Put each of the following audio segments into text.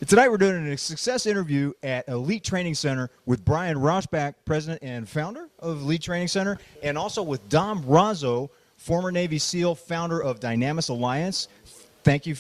Tonight we're doing a success interview at Elite Training Center with Brian Rauchbach, president and founder of Elite Training Center, and also with Dom Raso, former Navy SEAL, founder of Dynamis Alliance. Thank you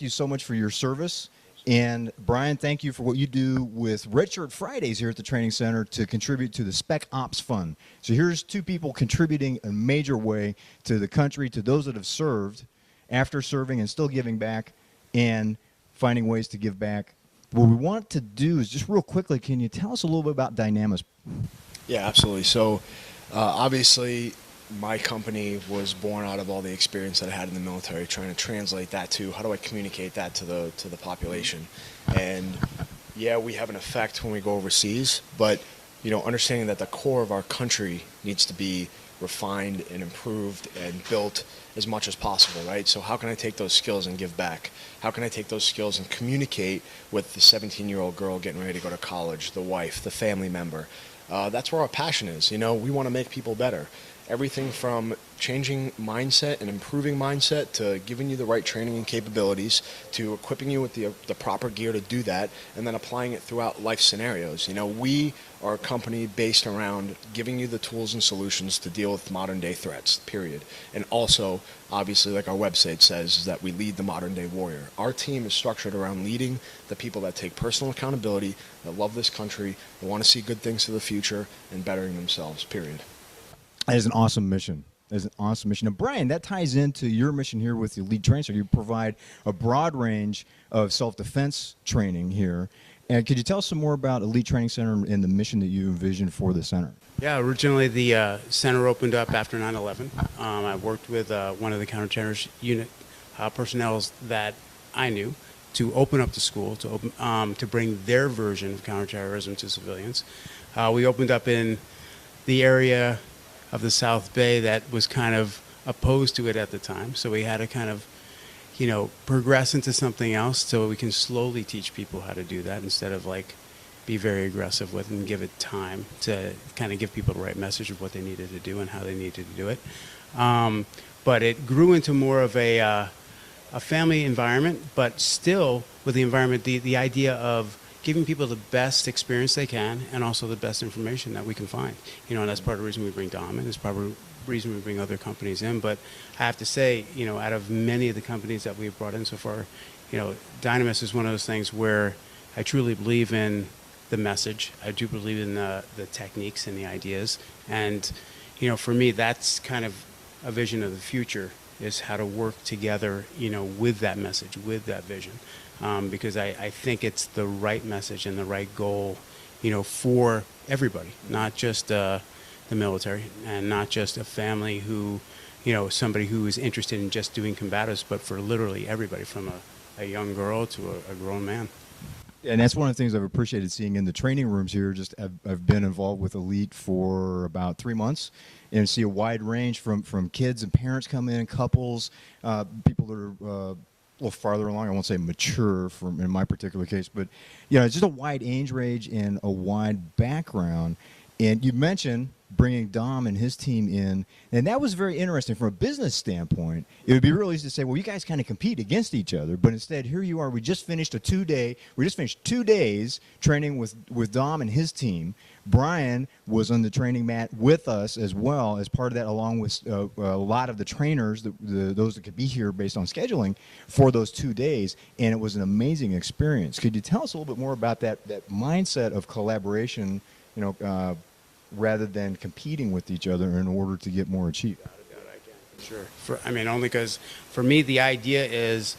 so much for your service. And Brian, thank you for what you do with Redshirt Fridays here at the training center to contribute to the Spec Ops Fund. So here's two people contributing in a major way to the country, to those that have served, after serving and still giving back, and finding ways to give back. What we want to do is just real quickly, can you tell us a little bit about Dynamis? Yeah, absolutely. So obviously my company was born out of all the experience that I had in the military, trying to translate that to how do I communicate that to the population. And yeah, we have an effect when we go overseas, but you know, understanding that the core of our country needs to be refined and improved and built as much as possible, right? So how can I take those skills and give back? How can I take those skills and communicate with the 17-year-old girl getting ready to go to college, the wife, the family member? That's where our passion is. You know, we want to make people better. Everything from changing mindset and improving mindset to giving you the right training and capabilities to equipping you with the proper gear to do that, and then applying it throughout life scenarios. You know, we are a company based around giving you the tools and solutions to deal with modern day threats, period. And also, obviously, like our website says, is that we lead the modern day warrior. Our team is structured around leading the people that take personal accountability, that love this country, that want to see good things for the future, and bettering themselves, period. That is an awesome mission. That is an awesome mission. And Brian, that ties into your mission here with the Elite Training Center. You provide a broad range of self-defense training here. And could you tell us some more about Elite Training Center and the mission that you envisioned for the center? Yeah, originally the center opened up after 9/11. I worked with one of the counterterrorist unit personnel that I knew to open up the school, to bring their version of counterterrorism to civilians. We opened up in the area of the South Bay that was kind of opposed to it at the time. So we had to kind of, you know, progress into something else so we can slowly teach people how to do that instead of like be very aggressive with and give it time to kind of give people the right message of what they needed to do and how they needed to do it. But it grew into more of a family environment, but still with the environment, the idea of giving people the best experience they can and also the best information that we can find. You know, and that's part of the reason we bring Dom in. It's probably the reason we bring other companies in. But I have to say, you know, out of many of the companies that we've brought in so far, you know, Dynamis is one of those things where I truly believe in the message. I do believe in the techniques and the ideas. And, you know, for me, that's kind of a vision of the future, is how to work together, you know, with that message, with that vision. Because I think it's the right message and the right goal, you know, for everybody, not just the military and not just a family who, you know, somebody who is interested in just doing combatives, but for literally everybody from a young girl to a grown man. And that's one of the things I've appreciated seeing in the training rooms here. Just I've been involved with Elite for about 3 months and see a wide range from kids and parents come in, couples, people that are a little farther along. I won't say mature in my particular case, but you know, it's just a wide age range and a wide background. And you mentioned bringing Dom and his team in, and that was very interesting from a business standpoint. It would be real easy to say, well, you guys kind of compete against each other, but instead here you are. We just finished 2 days training with Dom and his team. Brian was on the training mat with us as well as part of that, along with a lot of the trainers, those that could be here based on scheduling for those 2 days, and it was an amazing experience. Could you tell us a little bit more about that mindset of collaboration, you know, rather than competing with each other in order to get more achieved? Sure. I mean, only because for me, the idea is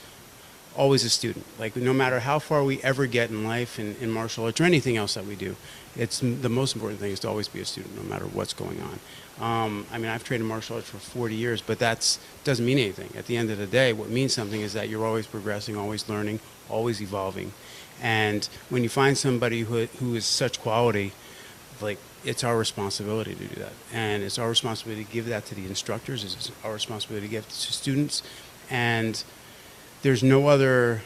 always a student. Like, no matter how far we ever get in life, in martial arts or anything else that we do, it's the most important thing is to always be a student, no matter what's going on. I mean, I've trained in martial arts for 40 years, but that doesn't mean anything. At the end of the day, what means something is that you're always progressing, always learning, always evolving. And when you find somebody who is such quality, like, it's our responsibility to do that. And it's our responsibility to give that to the instructors. It's our responsibility to give it to students. And there's no other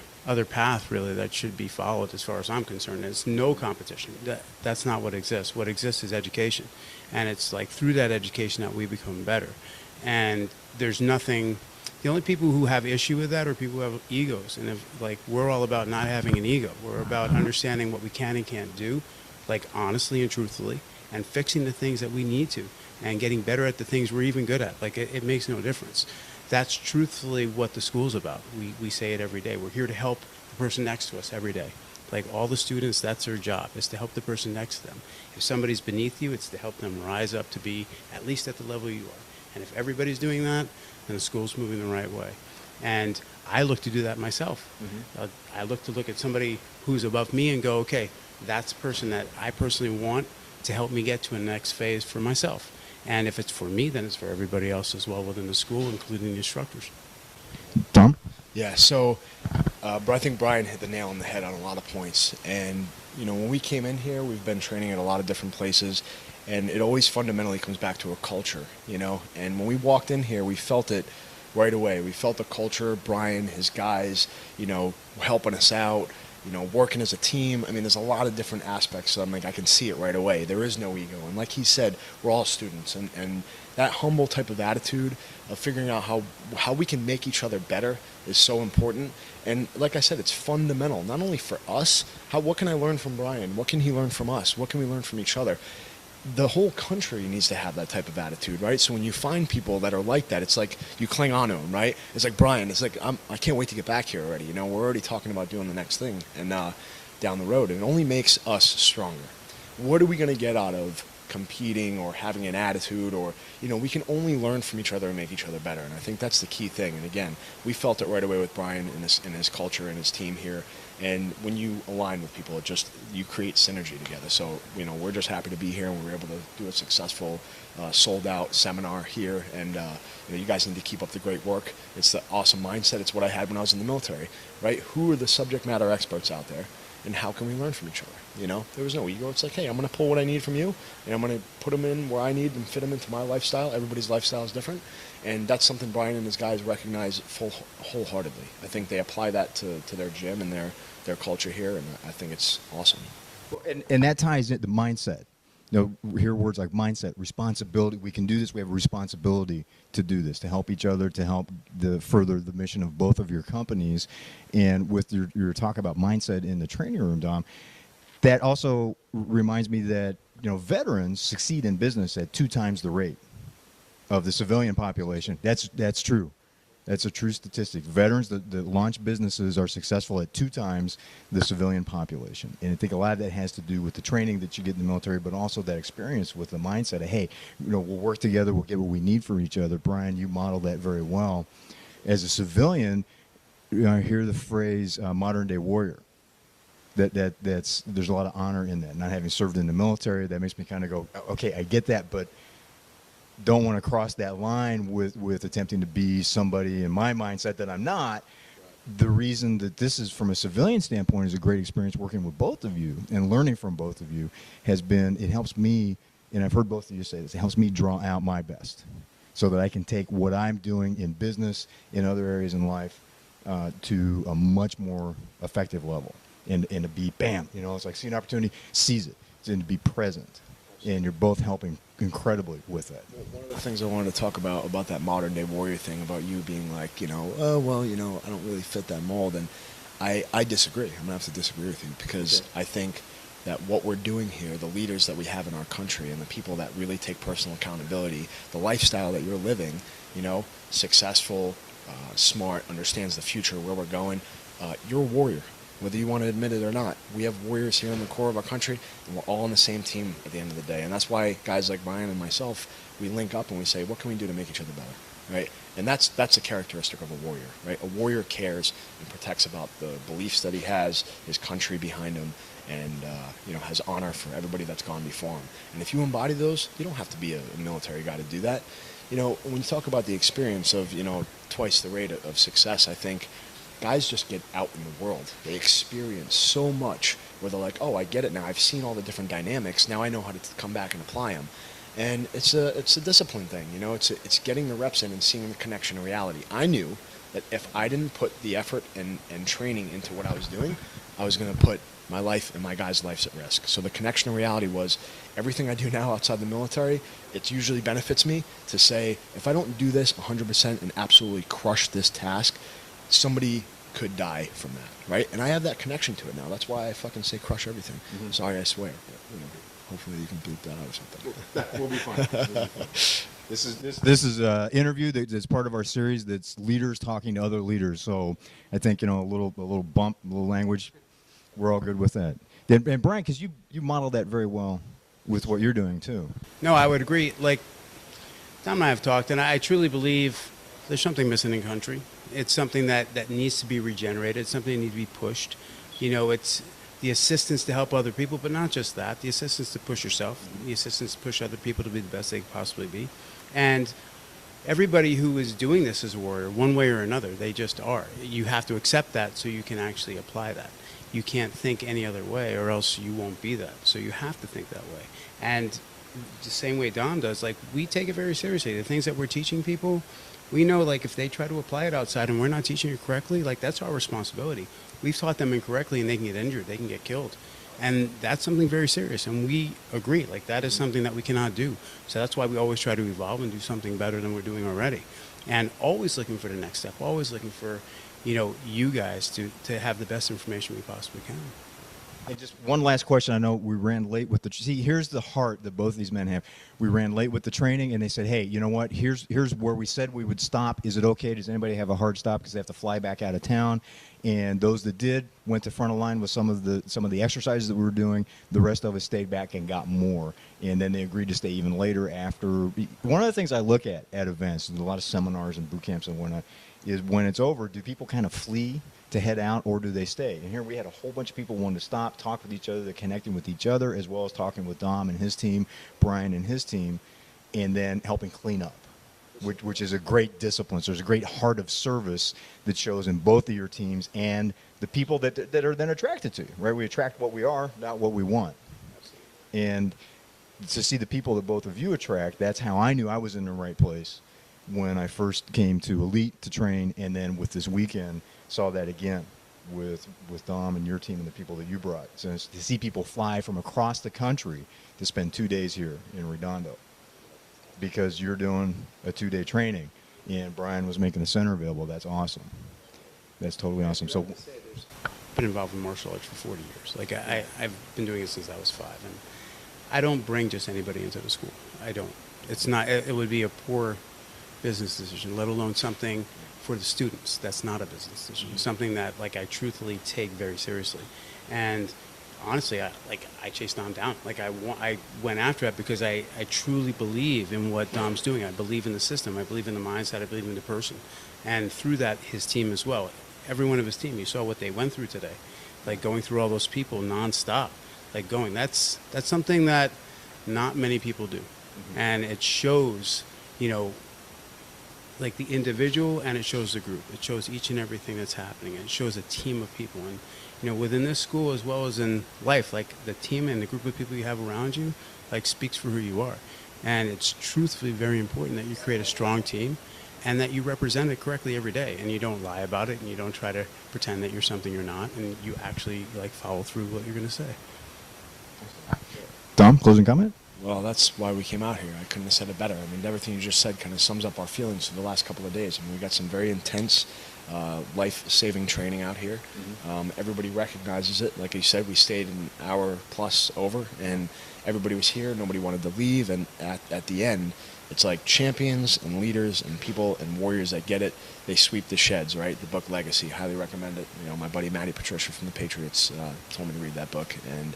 path, really, that should be followed as far as I'm concerned. It's no competition. That's not what exists. What exists is education. And it's like through that education that we become better. And there's nothing, The only people who have issue with that are people who have egos. And if, like, we're all about not having an ego. We're about understanding what we can and can't do, like, honestly and truthfully, and fixing the things that we need to, and getting better at the things we're even good at. Like, it makes no difference. That's truthfully what the school's about. We say it every day. We're here to help the person next to us every day. Like, all the students, that's their job, is to help the person next to them. If somebody's beneath you, it's to help them rise up to be at least at the level you are. And if everybody's doing that, then the school's moving the right way. And I look to do that myself. I look at somebody who's above me and go, okay, that's a person that I personally want to help me get to a next phase for myself. And if it's for me, then it's for everybody else as well within the school, including the instructors. Tom? Yeah, so I think Brian hit the nail on the head on a lot of points. And, you know, when we came in here, we've been training at a lot of different places, and it always fundamentally comes back to a culture, you know. And when we walked in here, we felt it right away. We felt the culture, Brian, his guys, you know, helping us out, you know, working as a team. I mean, there's a lot of different aspects. So I'm like, I can see it right away. There is no ego. And like he said, we're all students. And that humble type of attitude of figuring out how we can make each other better is so important. And like I said, it's fundamental, not only for us. What can I learn from Brian? What can he learn from us? What can we learn from each other? The whole country needs to have that type of attitude, right? So when you find people that are like that, it's like you cling on to them, right? It's like, Brian, it's like, I can't wait to get back here already. You know, we're already talking about doing the next thing and down the road. And it only makes us stronger. What are we going to get out of competing or having an attitude? Or, you know, we can only learn from each other and make each other better. And I think that's the key thing. And again, we felt it right away with Brian and his culture and his team here. And when you align with people, you create synergy together. So, you know, we're just happy to be here, and we were able to do a successful, sold-out seminar here. And, you know, you guys need to keep up the great work. It's the awesome mindset. It's what I had when I was in the military, right? Who are the subject matter experts out there, and how can we learn from each other? You know, there was no ego. It's like, hey, I'm going to pull what I need from you, and I'm going to put them in where I need and fit them into my lifestyle. Everybody's lifestyle is different. And that's something Brian and his guys recognize wholeheartedly. I think they apply that to their gym and their culture here, and I think it's awesome. And that ties into the mindset. You know, we hear words like mindset, responsibility. We can do this. We have a responsibility to do this, to help each other, to help further the mission of both of your companies. And with your talk about mindset in the training room, Dom, that also reminds me that, you know, veterans succeed in business at 2 times the rate of the civilian population. That's true. That's a true statistic. Veterans that launch businesses are successful at 2 times the civilian population. And I think a lot of that has to do with the training that you get in the military, but also that experience with the mindset of, hey, you know, we'll work together, we'll get what we need for each other. Brian, you model that very well. As a civilian, you know, I hear the phrase modern day warrior. There's a lot of honor in that. Not having served in the military, that makes me kind of go, okay, I get that, but don't want to cross that line with attempting to be somebody in my mindset that I'm not. The reason that this is, from a civilian standpoint, is a great experience working with both of you and learning from both of you has been, it helps me, and I've heard both of you say this, it helps me draw out my best so that I can take what I'm doing in business, in other areas in life, to a much more effective level. And to be, bam, you know, it's like see an opportunity, seize it, and to be present. And you're both helping incredibly with that. One of the things I wanted to talk about that modern day warrior thing, about you being like, you know, oh, well, you know, I don't really fit that mold. And I disagree. I'm going to have to disagree with you, because I think that what we're doing here, the leaders that we have in our country and the people that really take personal accountability, the lifestyle that you're living, you know, successful, smart, understands the future, where we're going, you're a warrior. Whether you want to admit it or not, we have warriors here in the core of our country, and we're all on the same team at the end of the day. And that's why guys like Brian and myself, we link up and we say, what can we do to make each other better, right? And that's a characteristic of a warrior, right? A warrior cares and protects about the beliefs that he has, his country behind him, and you know, has honor for everybody that's gone before him. And if you embody those, you don't have to be a military guy to do that. You know, when you talk about the experience of, you know, twice the rate of success, I think guys just get out in the world. They experience so much where they're like, oh, I get it now. I've seen all the different dynamics. Now I know how to come back and apply them. And it's a discipline thing, you know. It's getting the reps in and seeing the connection to reality. I knew that if I didn't put the effort and training into what I was doing, I was going to put my life and my guy's life's at risk. So the connection to reality was everything I do now outside the military, it usually benefits me to say, if I don't do this 100% and absolutely crush this task, somebody could die from that, right? And I have that connection to it now. That's why I fucking say crush everything. Sorry, I swear. But, hopefully you can bleep that out or something. We'll be fine. We'll be fine. This is an interview that's part of our series that's leaders talking to other leaders. So I think, a little bump, a little language, we're all good with that. And Brian, because you modeled that very well with what you're doing too. No, I would agree. Like, Tom and I have talked, and I truly believe there's something missing in country. It's something that needs to be regenerated. It's something that needs to be pushed. It's the assistance to help other people, but not just that. The assistance to push yourself. The assistance to push other people to be the best they could possibly be. And everybody who is doing this as a warrior, one way or another, they just are. You have to accept that so you can actually apply that. You can't think any other way or else you won't be that. So you have to think that way. And the same way Dom does, like, we take it very seriously. The things that we're teaching people, we know, like, if they try to apply it outside and we're not teaching it correctly, like, that's our responsibility. We've taught them incorrectly and they can get injured, they can get killed. And that's something very serious, and we agree, like, that is something that we cannot do. So that's why we always try to evolve and do something better than we're doing already. And always looking for the next step, always looking for, you guys to have the best information we possibly can. And just one last question. I know we ran late with see, here's the heart that both of these men have. We ran late with the training, and they said, hey, you know what? Here's where we said we would stop. Is it okay? Does anybody have a hard stop because they have to fly back out of town? And those that did went to front of line with some of the exercises that we were doing. The rest of us stayed back and got more. And then they agreed to stay even later after. One of the things I look at events, and a lot of seminars and boot camps and whatnot, is when it's over, do people kind of flee to head out, or do they stay? And here we had a whole bunch of people wanting to stop, talk with each other, they're connecting with each other, as well as talking with Dom and his team, Brian and his team, and then helping clean up, which is a great discipline. So there's a great heart of service that shows in both of your teams and the people that are then attracted to you, right? We attract what we are, not what we want. And to see the people that both of you attract, that's how I knew I was in the right place when I first came to Elite to train, and then with this weekend, saw that again with Dom and your team and the people that you brought. So to see people fly from across the country to spend 2 days here in Redondo because you're doing a 2-day training and Brian was making the center available, that's awesome. That's totally awesome. So I've been involved in martial arts for 40 years. Like, I've been doing it since I was 5. And I don't bring just anybody into the school. I don't. It's not, it would be a poor business decision, let alone something for the students. That's not a business decision. Something that, like, I truthfully take very seriously. And honestly, I chased Dom down. Like, I went after it because I truly believe in what Dom's doing. I believe in the system. I believe in the mindset. I believe in the person. And through that, his team as well. Every one of his team, you saw what they went through today. Like, going through all those people nonstop. Like, going. That's something that not many people do. And it shows, like, the individual, and it shows the group. It shows each and everything that's happening. It shows a team of people. And, within this school as well as in life, like, the team and the group of people you have around you, like, speaks for who you are. And it's truthfully very important that you create a strong team and that you represent it correctly every day. And you don't lie about it, and you don't try to pretend that you're something you're not, and you actually, like, follow through what you're going to say. Dom, closing comment? Well, that's why we came out here. I couldn't have said it better. I mean, everything you just said kind of sums up our feelings for the last couple of days. I mean, we got some very intense life-saving training out here. Everybody recognizes it. Like you said, we stayed an hour plus over, and everybody was here. Nobody wanted to leave. And at the end, it's like champions and leaders and people and warriors that get it. They sweep the sheds, right? The book Legacy. Highly recommend it. My buddy Matty Patricia from the Patriots told me to read that book, and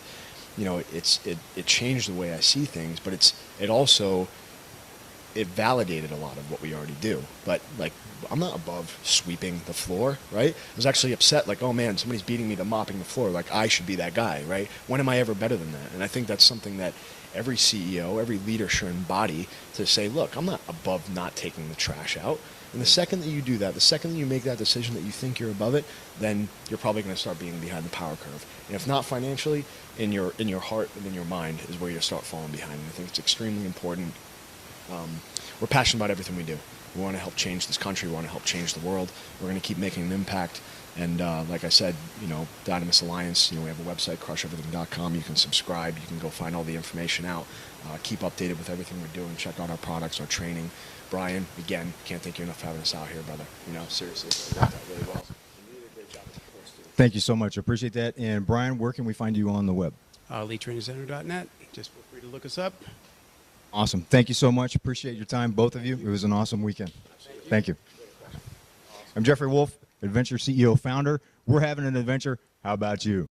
it changed the way I see things, but it also validated a lot of what we already do. But, like, I'm not above sweeping the floor, right? I was actually upset, like, oh man, somebody's beating me to mopping the floor. Like, I should be that guy, right? When am I ever better than that? And I think that's something that every CEO, every leader should embody, to say, look, I'm not above not taking the trash out. And the second that you do that, the second that you make that decision that you think you're above it, then you're probably going to start being behind the power curve. And if not financially, in your heart and in your mind is where you'll start falling behind. And I think it's extremely important we're passionate about everything we do. We want to help change this country. We want to help change the world. We're going to keep making an impact. And like I said, Dynamis Alliance, we have a website, crusheverything.com. You can subscribe. You can go find all the information out. Keep updated with everything we're doing. Check out our products, our training. Brian, again, can't thank you enough for having us out here, brother. Seriously, you did that really well. You did a great job. Thank you so much. I appreciate that. And Brian, where can we find you on the web? EliteTrainingCenter.net. Just feel free to look us up. Awesome. Thank you so much. Appreciate your time, both of you. It was an awesome weekend. Thank you. I'm Jeffrey Wolf, Adventure CEO founder. We're having an adventure. How about you?